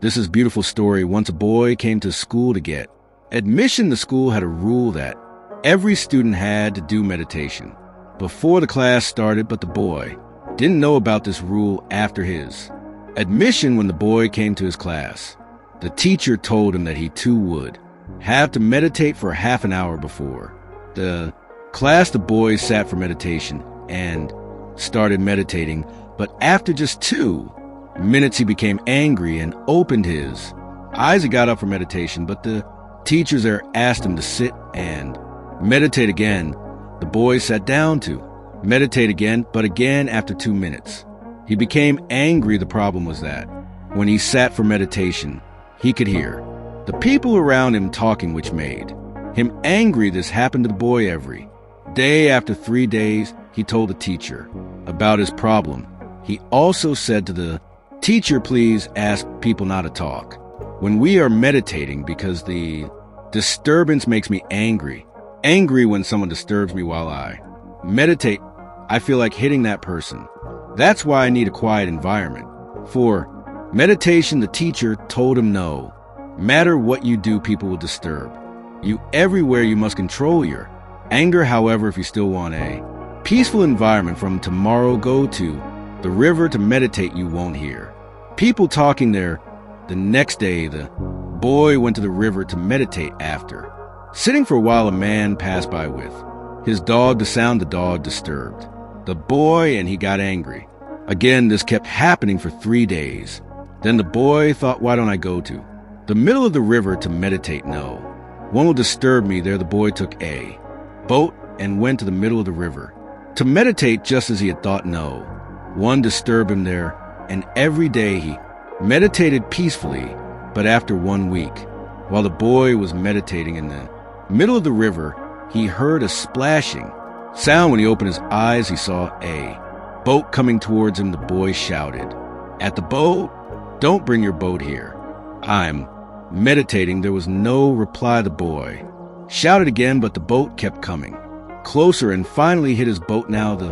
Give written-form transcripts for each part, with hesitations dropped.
This is a beautiful story. Once a boy came to school to get admission. The school had a rule that every student had to do meditation before the class started, but the boy didn't know about this rule after his admission. When the boy came to his class, the teacher told him that he too would have to meditate for half an hour before the class. The boy sat for meditation and started meditating, but after just 2 minutes he became angry and opened his eyes. He got up for meditation, but the teachers there asked him to sit and meditate again. The boy sat down to meditate again, but again after 2 minutes he became angry. The problem was that when he sat for meditation, he could hear the people around him talking, which made him angry. This happened to the boy every day. After 3 days, he told the teacher about his problem. He also said to the teacher, please ask people not to talk when we are meditating, because the disturbance makes me angry. Angry when someone disturbs me while I meditate. I feel like hitting that person. That's why I need a quiet environment for meditation. The teacher told him no matter what you do, people will disturb you everywhere. You must control your anger. However, if you still want a peaceful environment, from tomorrow go to the river to meditate. You won't hear people talking there. The next day, the boy went to the river to meditate. After sitting for a while, a man passed by with his dog. The sound the dog disturbed the boy, and he got angry. Again, this kept happening for 3 days. Then the boy thought, why don't I go to the middle of the river to meditate? No one will disturb me there. The boy took a boat and went to the middle of the river to meditate. Just as he had thought, no one disturbed him there, and every day he meditated peacefully. But after 1 week, while the boy was meditating in the middle of the river, he heard a splashing sound. When he opened his eyes, he saw a boat coming towards him. The boy shouted at the boat, don't bring your boat here. I'm meditating. There was no reply. The boy shouted again, but the boat kept coming closer and finally hit his boat. Now the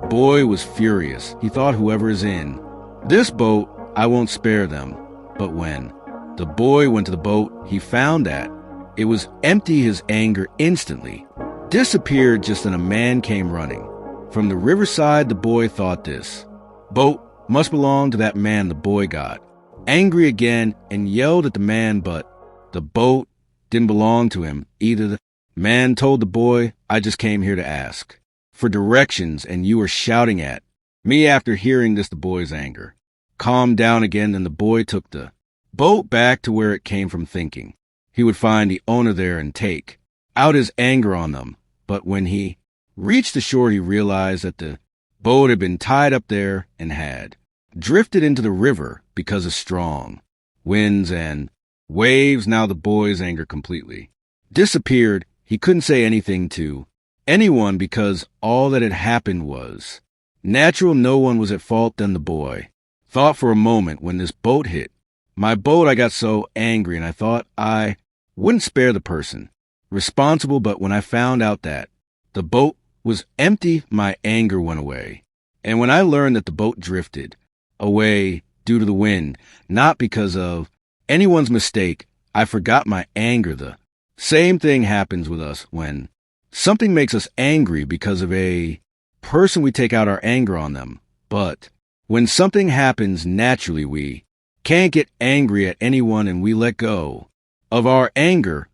boy was furious. He thought, whoever is in this boat, I won't spare them. But when the boy went to the boat, he found that it was empty. His anger instantly disappeared. Just then a man came running from the riverside. The boy thought, this boat must belong to that man. The boy got angry again and yelled at the man, but the boat didn't belong to him either. The man told the boy, I just came here to ask for directions, and you are shouting at me. After hearing this, the boy's anger calmed down again. Then the boy took the boat back to where it came from, thinking he would find the owner there and take out his anger on them. But when he reached the shore, he realized that the boat had been tied up there and had drifted into the river because of strong winds and waves. Now the boy's anger completely disappeared. He couldn't say anything to anyone because all that had happened was natural. No one was at fault. Then the boy thought for a moment, when this boat hit my boat, I got so angry and I thought I wouldn't spare the person responsible. But when I found out that the boat was empty, my anger went away. And when I learned that the boat drifted away due to the wind, not because of anyone's mistake, I forgot my anger. The same thing happens with us when something makes us angry because of a person. We take out our anger on them. But when something happens naturally, we can't get angry at anyone and we let go of our anger.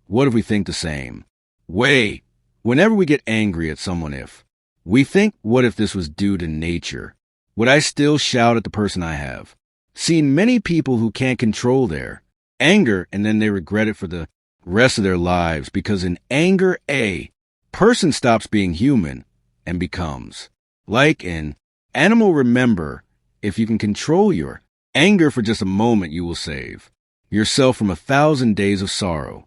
What if we think the same way whenever we get angry at someone? If we think, what if this was due to nature? Would I still shout at the person? I have seen many people who can't control their anger and then they regret it for the rest of their lives, because in anger, a person stops being human and becomes like an animal. Remember, if you can control your anger for just a moment, you will save yourself from 1,000 days of sorrow.